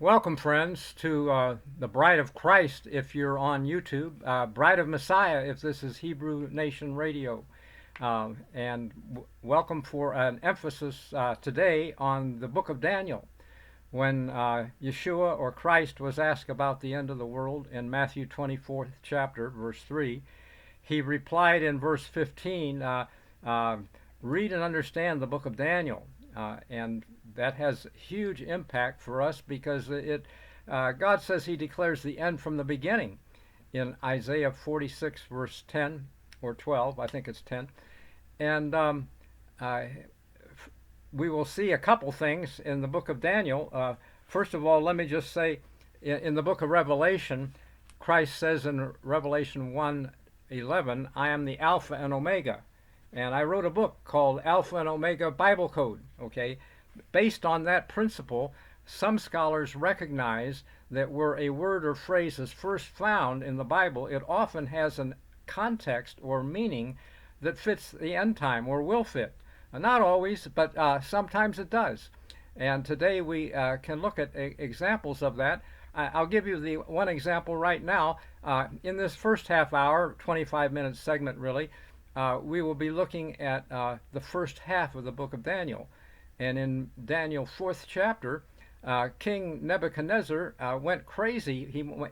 Welcome, friends, to the Bride of Christ if you're on YouTube, Bride of Messiah if this is Hebrew Nation Radio. And welcome for an emphasis today on the book of Daniel. When Yeshua or Christ was asked about the end of the world in Matthew 24th chapter, verse 3, he replied in verse 15, read and understand the book of Daniel. And that has huge impact for us because God says he declares the end from the beginning in Isaiah 46 verse 10 or 12, I think it's 10. And uh, we will see a couple things in the book of Daniel. First of all, let me just say in the book of Revelation, Christ says in Revelation 1:11, I am the Alpha and Omega. And I wrote a book called Alpha and Omega Bible Code, okay? Based on that principle, some scholars recognize that where a word or phrase is first found in the Bible, it often has a context or meaning that fits the end time or will fit. Not always, but sometimes it does. And today we can look at examples of that. I'll give you the one example right now. In this first half hour, 25-minute segment really, we will be looking at the first half of the book of Daniel. And in Daniel 4th chapter, King Nebuchadnezzar went crazy.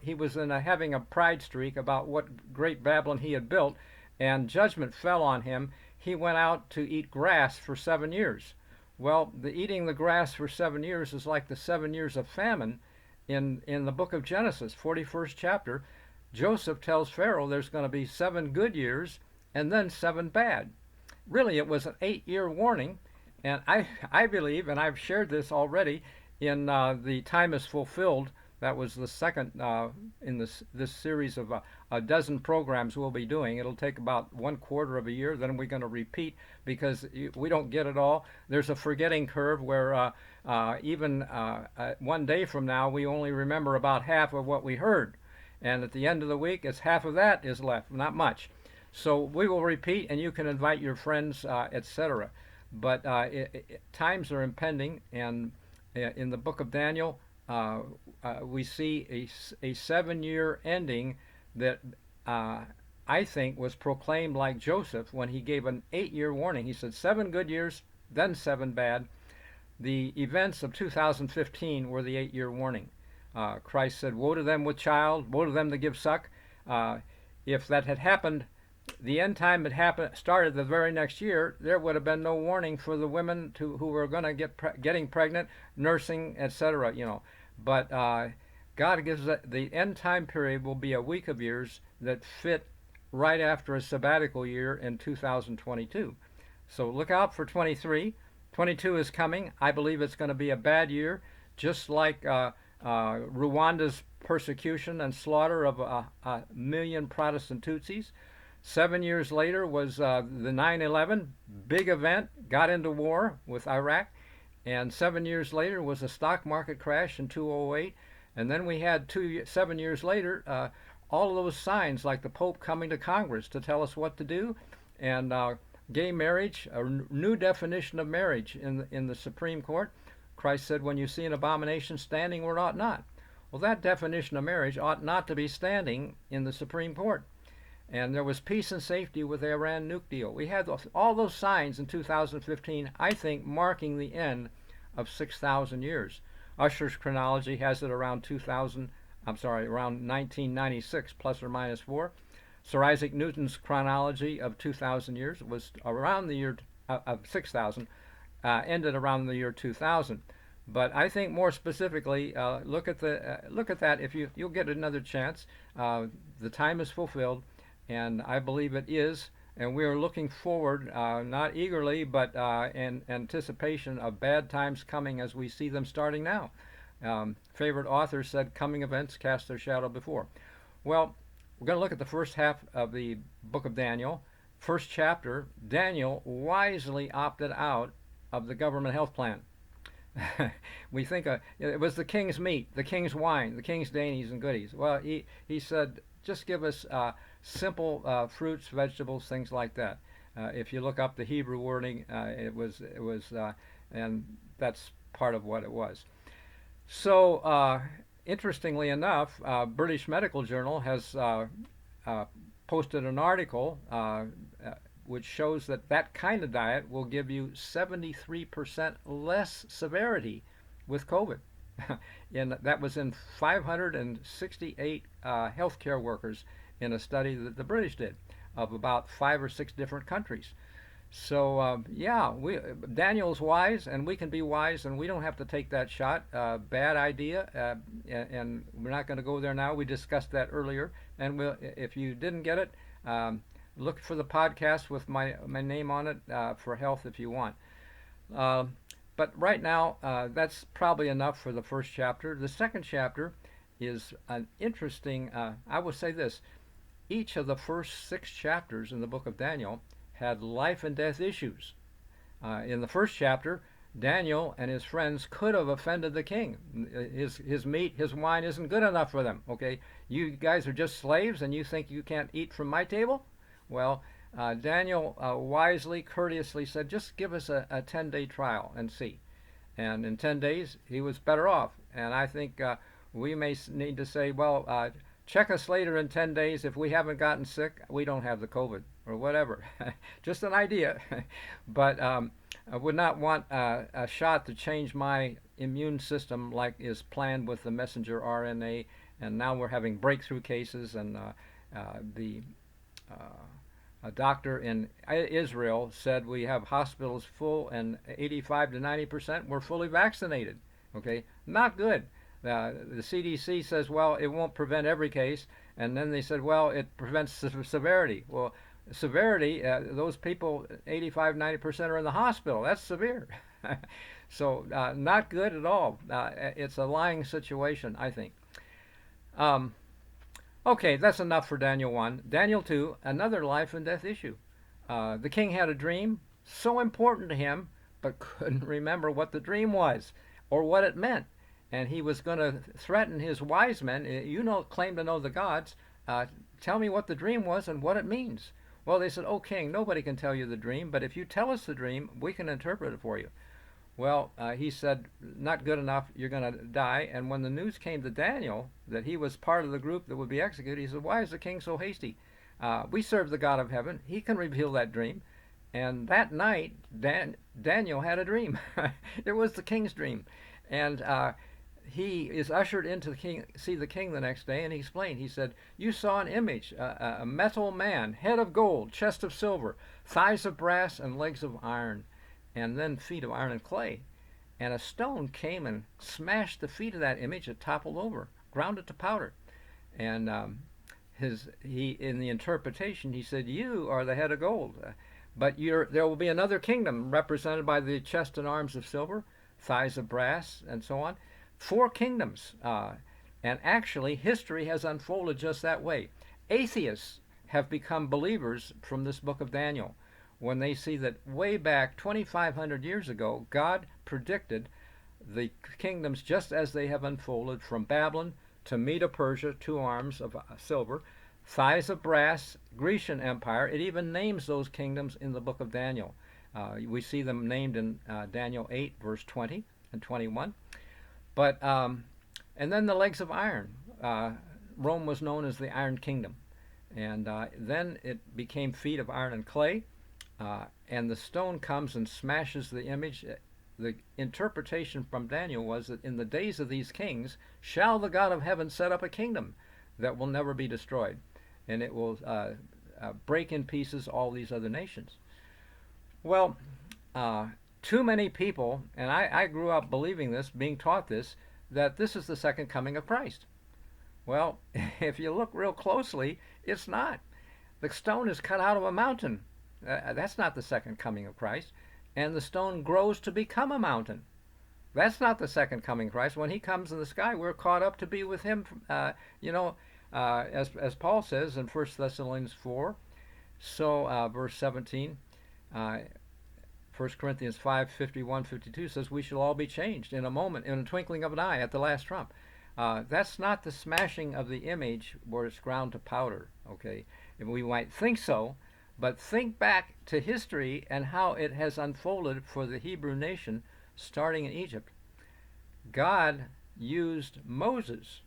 He was having a pride streak about what great Babylon he had built, and judgment fell on him. He went out to eat grass for 7 years. Well, the eating the grass for 7 years is like the 7 years of famine in the book of Genesis, 41st chapter. Joseph tells Pharaoh there's going to be 7 good years and then 7 bad. Really, it was an 8-year warning, and I believe, and I've shared this already in the Time is Fulfilled. That was the second in this series of a dozen programs we'll be doing. It'll take about 1/4 of a year. Then we're going to repeat because we don't get it all. There's a forgetting curve where even 1 day from now we only remember about half of what we heard, and at the end of the week, it's half of that is left, not much. So we will repeat, and you can invite your friends, etc. But times are impending, and in the book of Daniel, we see a 7-year ending that I think was proclaimed like Joseph when he gave an 8-year warning. He said 7 good years, then 7 bad. The events of 2015 were the 8-year warning. Christ said, woe to them with child, woe to them that give suck. If that had happened, the end time had started the very next year, there would have been no warning for the women who were going to getting pregnant, nursing, etc. But God gives the end time period will be a week of years that fit right after a sabbatical year in 2022. So look out for 23. 22 is coming. I believe it's going to be a bad year, just like Rwanda's persecution and slaughter of a million Protestant Tutsis. 7 years later was the 9/11 big event, got into war with Iraq, and 7 years later was a stock market crash in 2008, and then we had 7 years later all of those signs like the Pope coming to Congress to tell us what to do, and gay marriage, a new definition of marriage in the Supreme Court. Christ said, when you see an abomination standing where it ought not. Well, that definition of marriage ought not to be standing in the Supreme Court. And there was peace and safety with the Iran nuke deal. We had all those signs in 2015, I think, marking the end of 6,000 years. Usher's chronology has it around around 1996, plus or minus 4. Sir Isaac Newton's chronology of 2,000 years was around the year of 6,000, ended around the year 2000. But I think more specifically, look at that. If you'll get another chance, the time is fulfilled. And I believe it is, and we are looking forward, not eagerly, but in anticipation of bad times coming as we see them starting now. Favorite author said, coming events cast their shadow before. Well, we're going to look at the first half of the book of Daniel. First chapter, Daniel wisely opted out of the government health plan. We think it was the king's meat, the king's wine, the king's dainties and goodies. Well, he said, just give us simple fruits, vegetables, things like that. If you look up the Hebrew wording, it was, and that's part of what it was. So, interestingly enough, British Medical Journal has uh, posted an article which shows that that kind of diet will give you 73% less severity with COVID. And that was in 568 healthcare workers in a study that the British did of about 5 or 6 different countries. So yeah, Daniel's wise, and we can be wise, and we don't have to take that shot. Bad idea, and we're not going to go there now. We discussed that earlier, and if you didn't get it, look for the podcast with my name on it for health if you want. Uh, but right now, that's probably enough for the first chapter. The second chapter is an interesting. I will say this: each of the first 6 chapters in the book of Daniel had life and death issues. In the first chapter, Daniel and his friends could have offended the king. His meat, his wine isn't good enough for them. Okay, you guys are just slaves, and you think you can't eat from my table? Well, Daniel wisely, courteously said, "Just give us a 10-day trial and see." And in 10 days, he was better off. And I think we may need to say, well, check us later in 10 days. If we haven't gotten sick, we don't have the COVID or whatever. Just an idea. But I would not want a shot to change my immune system like is planned with the messenger RNA. And now we're having breakthrough cases, and the a doctor in Israel said we have hospitals full and 85 to 90% were fully vaccinated. Okay, not good. The CDC says, well, it won't prevent every case, and then they said, well, it prevents severity. Well, severity, those people, 85, 90% are in the hospital. That's severe. So not good at all. It's a lying situation, I think. Um, Okay, that's enough for Daniel 1. Daniel 2, another life and death issue. The king had a dream, so important to him, but couldn't remember what the dream was or what it meant. And he was going to threaten his wise men. You know, claim to know the gods. Tell me what the dream was and what it means. Well, they said, "Oh, king, nobody can tell you the dream, but if you tell us the dream, we can interpret it for you." Well, he said, not good enough, you're going to die. And when the news came to Daniel that he was part of the group that would be executed, he said, why is the king so hasty? We serve the God of heaven. He can reveal that dream. And that night, Daniel had a dream. It was the king's dream. And he is ushered into the king, see the king the next day, and he explained. He said, you saw an image, a metal man, head of gold, chest of silver, thighs of brass, and legs of iron, and then feet of iron and clay. And a stone came and smashed the feet of that image. It toppled over, ground it to powder. And he in the interpretation he said, "You are the head of gold, but there will be another kingdom represented by the chest and arms of silver, thighs of brass, and so on. 4 kingdoms." And actually, history has unfolded just that way. Atheists have become believers from this book of Daniel when they see that way back 2,500 years ago, God predicted the kingdoms just as they have unfolded from Babylon to Medo Persia, 2 arms of silver, thighs of brass, Grecian Empire. It even names those kingdoms in the book of Daniel. We see them named in Daniel 8, verse 20 and 21. But and then the legs of iron. Rome was known as the Iron Kingdom. And then it became feet of iron and clay. And the stone comes and smashes the image. The interpretation from Daniel was that in the days of these kings shall the God of heaven set up a kingdom that will never be destroyed, and it will break in pieces all these other nations. Well, too many people, and I grew up believing this, being taught this, that this is the second coming of Christ. Well, if you look real closely, it's not. The stone is cut out of a mountain. That's not the second coming of Christ. And the stone grows to become a mountain. That's not the second coming of Christ. When he comes in the sky, we're caught up to be with him, as Paul says in 1 Thessalonians 4. So verse 17, 1 Corinthians 5, 51, 52 says, we shall all be changed in a moment, in a twinkling of an eye, at the last trump. That's not the smashing of the image where it's ground to powder, okay? And we might think so, but think back to history and how it has unfolded for the Hebrew nation starting in Egypt. God used Moses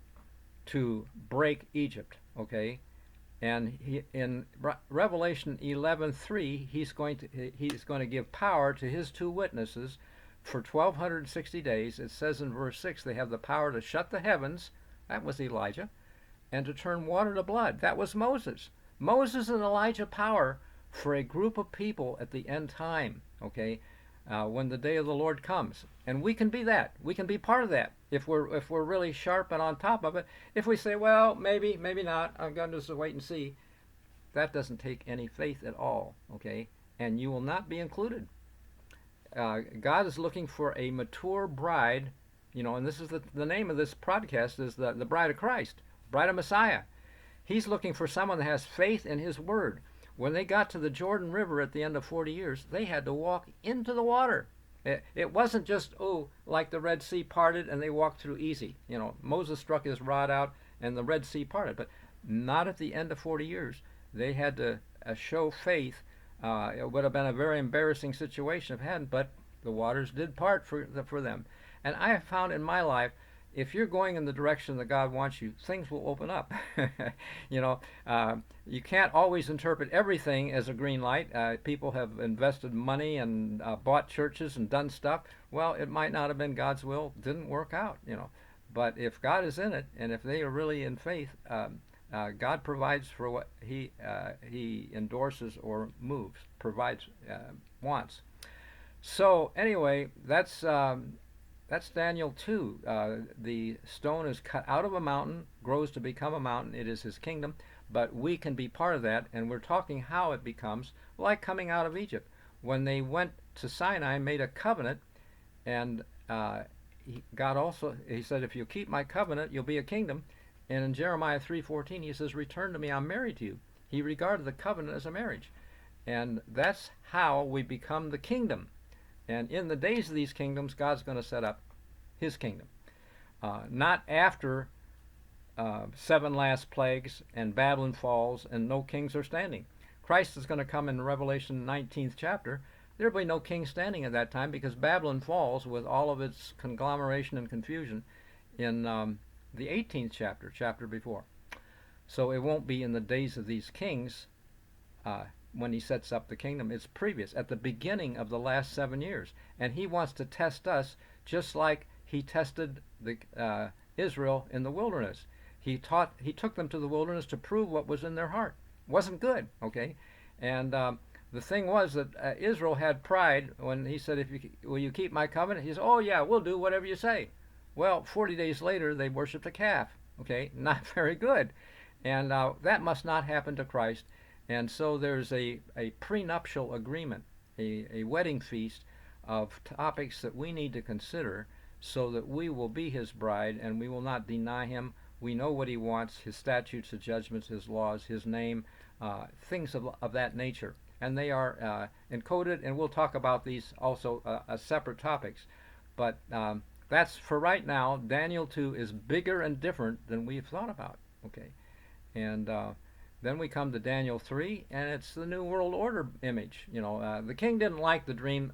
to break Egypt, okay? And in Revelation 11:3, he's going to give power to his two witnesses for 1260 days. It says in verse 6 they have the power to shut the heavens, that was Elijah, and to turn water to blood, that was Moses. Moses and Elijah power for a group of people at the end time, okay? When the day of the Lord comes, and we can be that. We can be part of that if we're really sharp and on top of it. If we say, well, maybe not, I'm going to just wait and see, that doesn't take any faith at all, okay? And you will not be included. God is looking for a mature bride, and this is the name of this podcast is the bride of Christ, bride of Messiah. He's looking for someone that has faith in his word. When they got to the Jordan River at the end of 40 years, they had to walk into the water. It wasn't just, like the Red Sea parted and they walked through easy. Moses struck his rod out and the Red Sea parted. But not at the end of 40 years. They had to show faith. It would have been a very embarrassing situation if it hadn't, but the waters did part for them. And I have found in my life, if you're going in the direction that God wants you, things will open up. You can't always interpret everything as a green light. People have invested money and bought churches and done stuff. Well, it might not have been God's will. Didn't work out, But if God is in it, and if they are really in faith, God provides for what He endorses or moves, provides, wants. So anyway, that's Daniel 2. The stone is cut out of a mountain, grows to become a mountain. It is his kingdom, but we can be part of that, and we're talking how it becomes, like coming out of Egypt. When they went to Sinai, made a covenant, and God also, he said, if you keep my covenant, you'll be a kingdom. And in Jeremiah 3:14, he says, return to me, I'm married to you. He regarded the covenant as a marriage. And that's how we become the kingdom. And in the days of these kingdoms, God's going to set up his kingdom. Not after 7 last plagues and Babylon falls and no kings are standing. Christ is going to come in Revelation 19th chapter. There will be no king standing at that time because Babylon falls with all of its conglomeration and confusion in the 18th chapter before. So it won't be in the days of these kings when he sets up the kingdom. It's previous, at the beginning of the last 7 years. And he wants to test us just like he tested Israel in the wilderness. He took them to the wilderness to prove what was in their heart. Wasn't good, okay? And the thing was that Israel had pride when he said, will you keep my covenant? He said, oh yeah, we'll do whatever you say. Well, 40 days later, they worshipped a calf, okay? Not very good. And that must not happen to Christ. And so there's a prenuptial agreement, a wedding feast of topics that we need to consider so that we will be his bride and we will not deny him. We know what he wants, his statutes, his judgments, his laws, his name, things of that nature. And they are encoded, and we'll talk about these also as separate topics. But that's for right now. Daniel 2 is bigger and different than we've thought about, okay? And then we come to Daniel 3, and it's the New World Order image. The king didn't like the dream,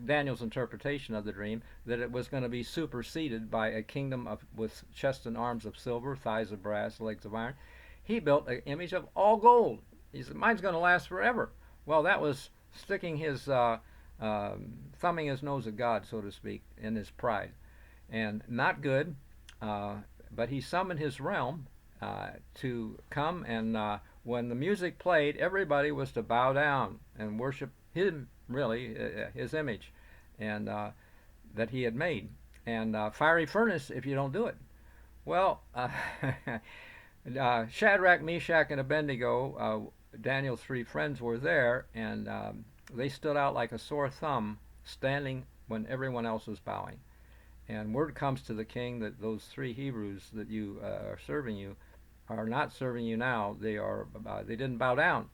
Daniel's interpretation of the dream, that it was going to be superseded by a kingdom with chest and arms of silver, thighs of brass, legs of iron. He built an image of all gold. He said, mine's going to last forever. Well, that was sticking his, thumbing his nose at God, so to speak, in his pride. And not good, but he summoned his realm to come, and when the music played, everybody was to bow down and worship him, really, his image, and that he had made. And fiery furnace if you don't do it. Well, Shadrach, Meshach, and Abednego, Daniel's 3 friends, were there, and they stood out like a sore thumb, standing when everyone else was bowing. And word comes to the king that those 3 Hebrews that you are serving you are not serving you now. They didn't bow down.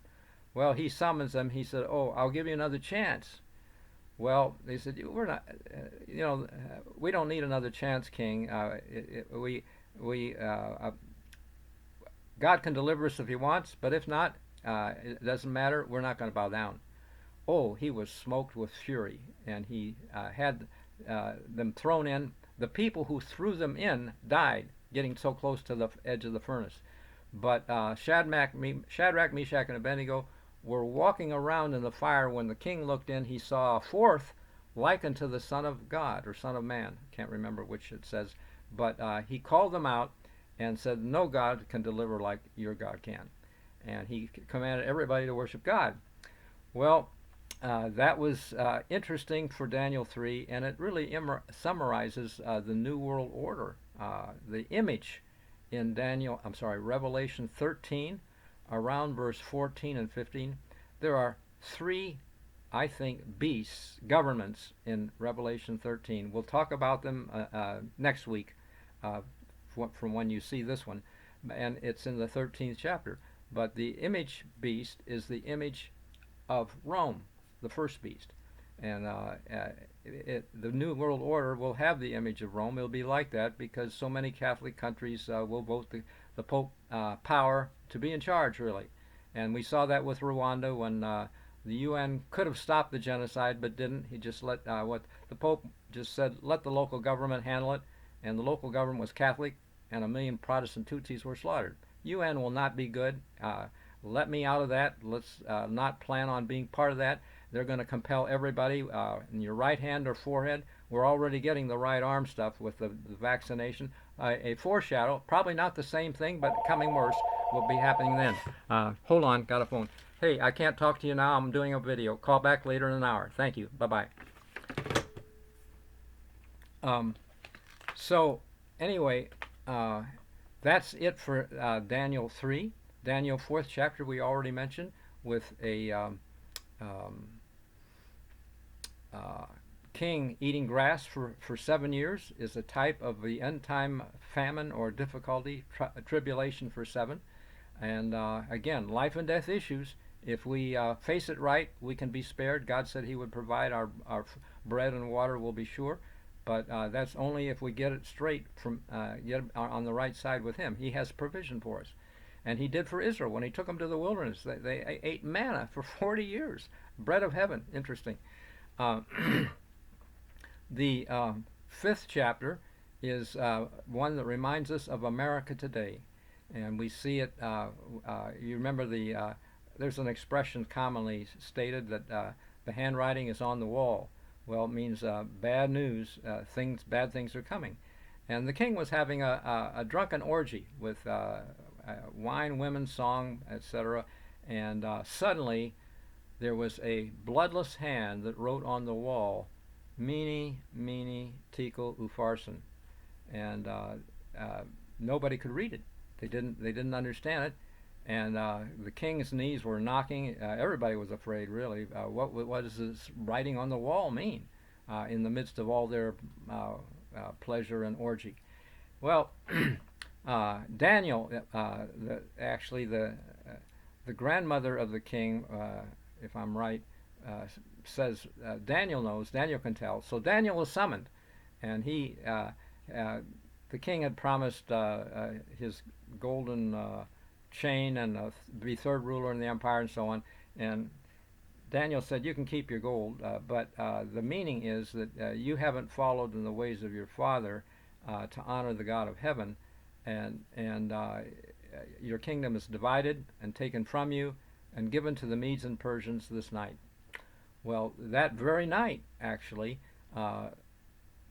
Well, he summons them. He said, "Oh, I'll give you another chance." Well, they said, "We're not, we don't need another chance, King. God can deliver us if He wants, but if not, it doesn't matter. We're not going to bow down." Oh, he was smoked with fury, and he had them thrown in. The people who threw them in died, getting so close to the edge of the furnace. But Shadrach, Meshach, and Abednego were walking around in the fire. When the king looked in, he saw a fourth likened to the Son of God or Son of Man. Can't remember which it says. But he called them out and said, no God can deliver like your God can. And he commanded everybody to worship God. Well, that was interesting for Daniel 3, and it really summarizes the New World Order. The image in Revelation 13, around verse 14 and 15, there are three, I think, beasts, governments in Revelation 13. We'll talk about them next week from when you see this one, and it's in the 13th chapter. But the image beast is the image of Rome, the first beast. And the New World Order will have the image of Rome. It'll be like that because so many Catholic countries will vote the Pope power to be in charge, really. And we saw that with Rwanda when the UN could have stopped the genocide but didn't. He just let what the Pope just said, let the local government handle it. And the local government was Catholic, and 1 million Protestant Tutsis were slaughtered. UN will not be good. Let me out of that. Let's not plan on being part of that. They're going to compel everybody in your right hand or forehead. We're already getting the right arm stuff with the vaccination. A foreshadow, probably not the same thing, but coming worse will be happening then. Hold on, got a phone. Hey, I can't talk to you now. I'm doing a video. Call back later in an hour. Thank you. Bye-bye. So, anyway, that's it for Daniel 3. Daniel 4th chapter we already mentioned with a king eating grass for 7 years is a type of the end time famine or difficulty, tribulation for 7. And again, life and death issues. If we face it right, we can be spared. God said he would provide our bread and water will be sure. But that's only if we get it straight from get on the right side with him. He has provision for us. And he did for Israel when he took them to the wilderness. They ate manna for 40 years. Bread of heaven. Interesting. The 5th chapter is one that reminds us of America today. And we see it, you remember there's an expression commonly stated that the handwriting is on the wall. Well, it means bad news, bad things are coming. And the king was having a drunken orgy with wine, women, song, etc. And suddenly there was a bloodless hand that wrote on the wall, Mene, Mene, Tekel, Upharsin. And nobody could read it. They didn't understand it. And the king's knees were knocking. Everybody was afraid, really. What does this writing on the wall mean in the midst of all their pleasure and orgy? Well, Daniel, actually the grandmother of the king, if I'm right, says Daniel knows. Daniel can tell. So Daniel was summoned, and the king had promised his golden chain and be third ruler in the empire and so on. And Daniel said, you can keep your gold, but the meaning is that you haven't followed in the ways of your father to honor the God of heaven, and your kingdom is divided and taken from you and given to the Medes and Persians this night. Well, that very night, actually,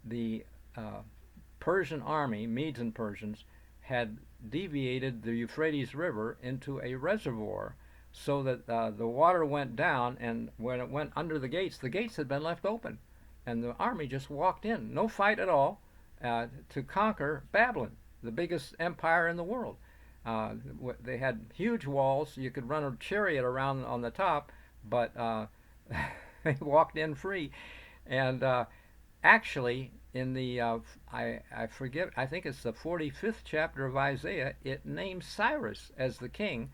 the Persian army, Medes and Persians, had deviated the Euphrates River into a reservoir so that the water went down, and when it went under the gates had been left open, and the army just walked in, no fight at all, to conquer Babylon, the biggest empire in the world. They had huge walls. You could run a chariot around on the top, but they walked in free. And actually, in the I forget, I think it's the 45th chapter of Isaiah, it names Cyrus as the king,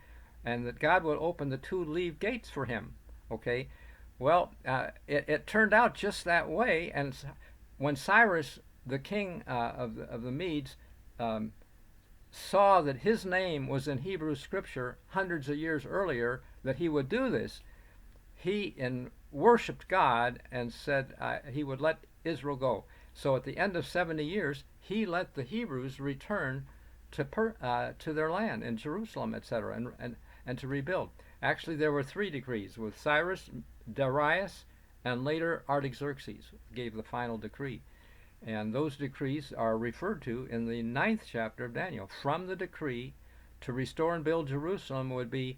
and that God would open the 2 leave gates for him. Okay, well, it turned out just that way. And when Cyrus, the king of the Medes, saw that his name was in Hebrew scripture hundreds of years earlier, that he would do this, he worshipped God and said he would let Israel go. So at the end of 70 years, he let the Hebrews return to their land in Jerusalem, etc., and to rebuild. Actually, there were 3 decrees with Cyrus, Darius, and later Artaxerxes gave the final decree. And those decrees are referred to in the 9th chapter of Daniel. From the decree to restore and build Jerusalem would be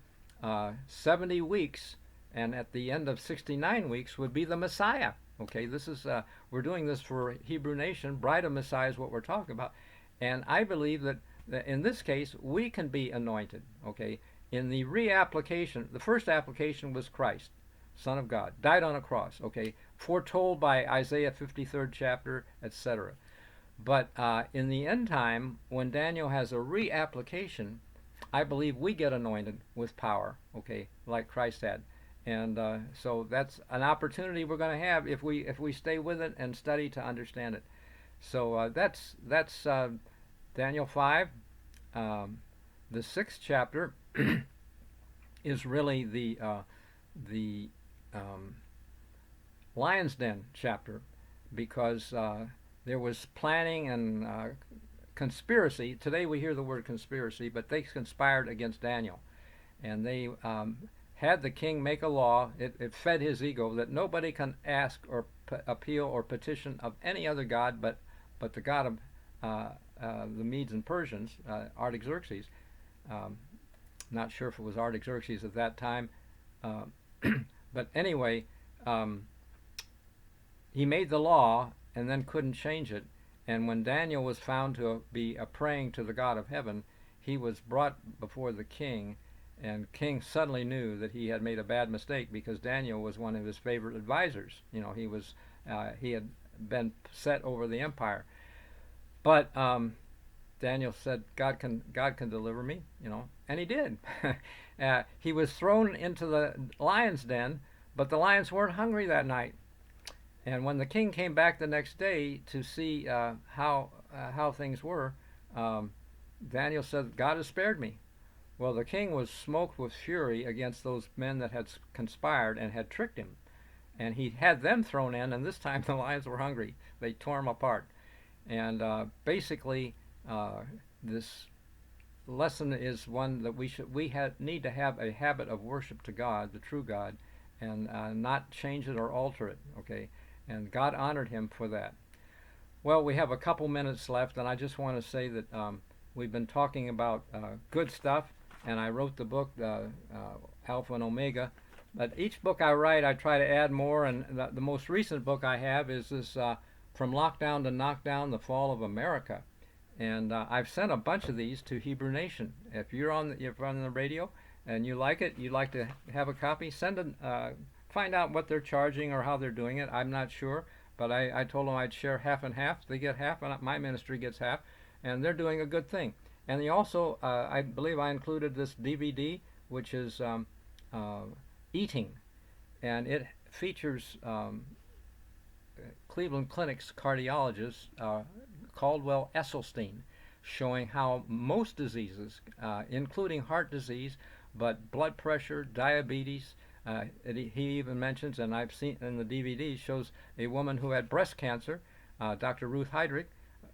70 weeks, and at the end of 69 weeks would be the Messiah. Okay, this is we're doing this for Hebrew Nation. Bride of Messiah is what we're talking about, and I believe that in this case we can be anointed. Okay, in the reapplication, the first application was Christ, Son of God, died on a cross. Okay, foretold by Isaiah 53rd chapter, etc. But in the end time, when Daniel has a reapplication, I believe we get anointed with power. Okay, like Christ had. And so that's an opportunity we're going to have if we stay with it and study to understand it. So that's Daniel 5. The 6th chapter is really the lion's den chapter, because there was planning and conspiracy. Today we hear the word conspiracy, but they conspired against Daniel, and they had the king make a law. It fed his ego that nobody can ask or appeal or petition of any other god but the god of the Medes and Persians, Artaxerxes. Not sure if it was Artaxerxes at that time, but anyway, he made the law and then couldn't change it. And when Daniel was found to be praying to the God of heaven, he was brought before the king, and king suddenly knew that he had made a bad mistake, because Daniel was one of his favorite advisors. You know, he had been set over the empire. But Daniel said, God can deliver me, you know, and he did. He was thrown into the lion's den, but the lions weren't hungry that night. And when the king came back the next day to see how things were, Daniel said, God has spared me. Well, the king was smoked with fury against those men that had conspired and had tricked him. And he had them thrown in, and this time the lions were hungry. They tore him apart. And basically, this lesson is one that we need to have a habit of worship to God, the true God, and not change it or alter it. Okay, and God honored him for that. Well, we have a couple minutes left, and I just want to say that we've been talking about good stuff, and I wrote the book Alpha and Omega. But each book I write, I try to add more, and the most recent book I have is this From Lockdown to Knockdown, The Fall of America. And I've sent a bunch of these to Hebrew Nation. If you're on the radio and you like it, you'd like to have a copy, find out what they're charging or how they're doing it. I'm not sure, but I told them I'd share half and half. They get half, and my ministry gets half, and they're doing a good thing. And they also, I believe I included this DVD, which is Eating, and it features Cleveland Clinic's cardiologist Caldwell Esselstyn, showing how most diseases, including heart disease, but blood pressure, diabetes, he even mentions, and I've seen in the DVD, shows a woman who had breast cancer, Dr. Ruth Heydrich,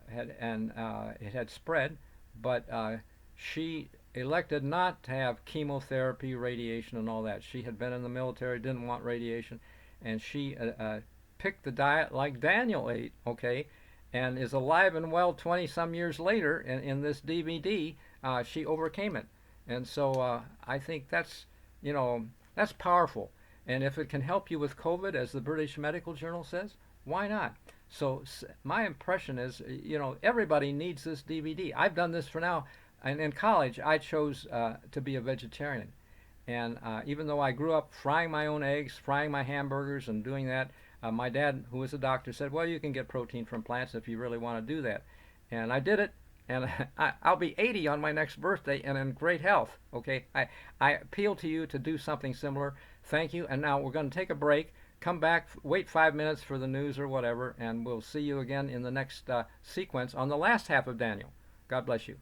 it had spread, but she elected not to have chemotherapy, radiation, and all that. She had been in the military, didn't want radiation, and she picked the diet like Daniel ate, okay, and is alive and well 20-some years later. In this DVD, she overcame it. And so I think that's powerful. And if it can help you with COVID, as the British Medical Journal says, why not? So my impression is, everybody needs this DVD. I've done this for now. And in college, I chose to be a vegetarian. And even though I grew up frying my own eggs, frying my hamburgers, and doing that, my dad, who was a doctor, said, well, you can get protein from plants if you really want to do that. And I did it, and I'll be 80 on my next birthday and in great health. Okay, I appeal to you to do something similar. Thank you. And now we're going to take a break, come back, wait 5 minutes for the news or whatever, and we'll see you again in the next sequence on the last half of Daniel. God bless you.